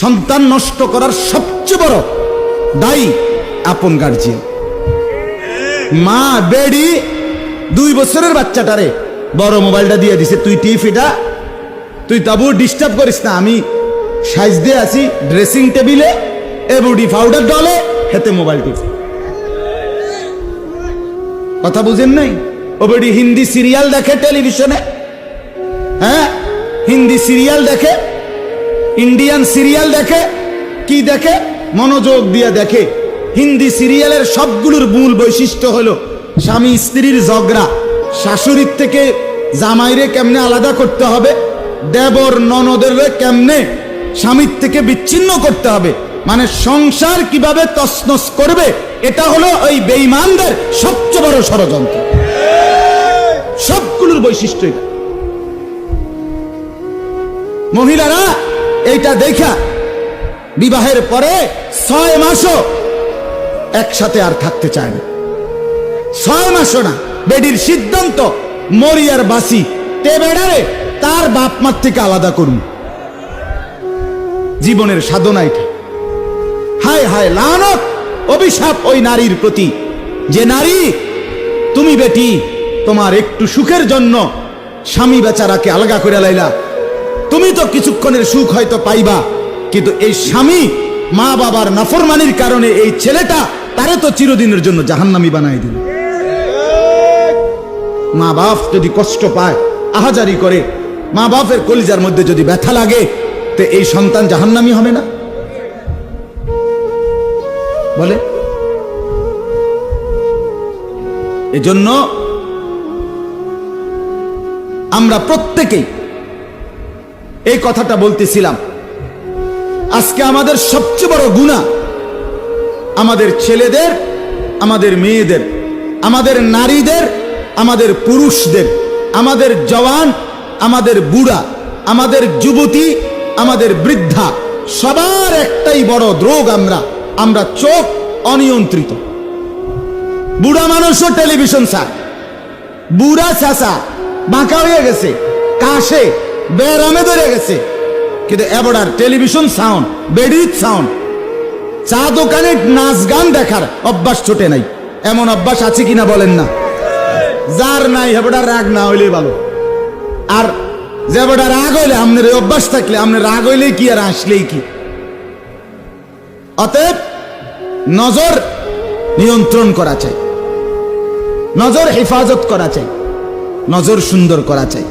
সন্তান নষ্ট করার সবচেয়ে বড় দায়ী আপন গার্জিয়ান। মা বেডি 2 বছরের বাচ্চাটারে বড় মোবাইলটা দিয়ে দিছে, তুই টিভিটা তুই তাবু ডিস্টার্ব করিস না, আমি সাইজ দিয়ে আছি ড্রেসিং টেবিলে, এবুডি পাউডার ডলে হেতে মোবাইল টিপি। কথা বুঝেন নাই? ও বেডি হিন্দি সিরিয়াল দেখে টেলিভিশনে, হ্যাঁ হিন্দি সিরিয়াল দেখে, ইন্ডিয়ান সিরিয়াল দেখে, কি দেখে মনোযোগ দিয়ে দেখে। হিন্দি সিরিয়ালের সবগুলোর মূল বৈশিষ্ট্য হলো স্বামী স্ত্রীর ঝগড়া, শাশুড়ির থেকে জামাইরে কেমনে আলাদা করতে হবে, দেবর ননদের কেমনে স্বামীর থেকে বিচ্ছিন্ন করতে হবে, মানে সংসার কিভাবে তছনছ করবে, এটা হলো ওই বেঈমানদের সবচেয়ে বড় ষড়যন্ত্র। সবগুলোর বৈশিষ্ট্য এটা। মহিলারা এইটা দেখা বিবাহের পরে 6 মাসও একসাথে আর থাকতে চায় না। 6 মাসও না। বেডির সিদ্ধান্ত মরিয়ার বাসি তে বেড়ারে তার বাপ মার থেকে আলাদা করুন। জীবনের সাধনা এটা। হায় হায় লানত, অভিশাপ ওই নারীর প্রতি, যে নারী তুমি বেটি তোমার একটু সুখের জন্য স্বামী বেচারাকে আলগা করে লাইলা। তুমি তো কিছুক্ষণের সুখ হয়তো পাইবা, কিন্তু এই স্বামী মা বাবার নাফরমানির কারণে এই ছেলেটা তারে তো চিরদিনের জন্য জাহান্নামী বানাই দিল। মা বাপ যদি কষ্ট পায়, আহাজারি করে, মা বাপের কলিজার মধ্যে যদি ব্যথা লাগে, তো এই সন্তান জাহান্নামী হবে না? বলে। এজন্য আমরা প্রত্যেকেই এই কথাটা বলতেছিলাম, আজকে আমাদের সবচেয়ে বড় গুনাহ আমাদের ছেলেদের, আমাদের মেয়েদের, আমাদের নারীদের, আমাদের পুরুষদের, আমাদের জওয়ান, আমাদের বুড়া, আমাদের যুবতী, আমাদের বৃদ্ধা, সবার একটাই বড় রোগ আমরা চোখ অনিয়ন্ত্রিত। বুড়া মানুষও টেলিভিশন চায়, বুড়া চাচা বাঁকা হয়ে গেছে, কাশে বেরামে ধরে গেছে, কিন্তু এবারে টেলিভিশন সাউন্ড, বেডির সাউন্ড, চা দোকানে নাচ গান দেখার অভ্যাস ছোটে নাই। এমন অভ্যাস আছে কিনা বলেন না? যার নাই হেবড়া রাগ না হইলে ভালো। আর যে বেটা রাগ হইলে, আপনার এই অভ্যাস থাকলে, আপনার রাগ হইলেই কি আর আসলেই কি। অতএব নজর নিয়ন্ত্রণ করা চাই, নজর হেফাজত করা চাই, নজর সুন্দর করা চাই।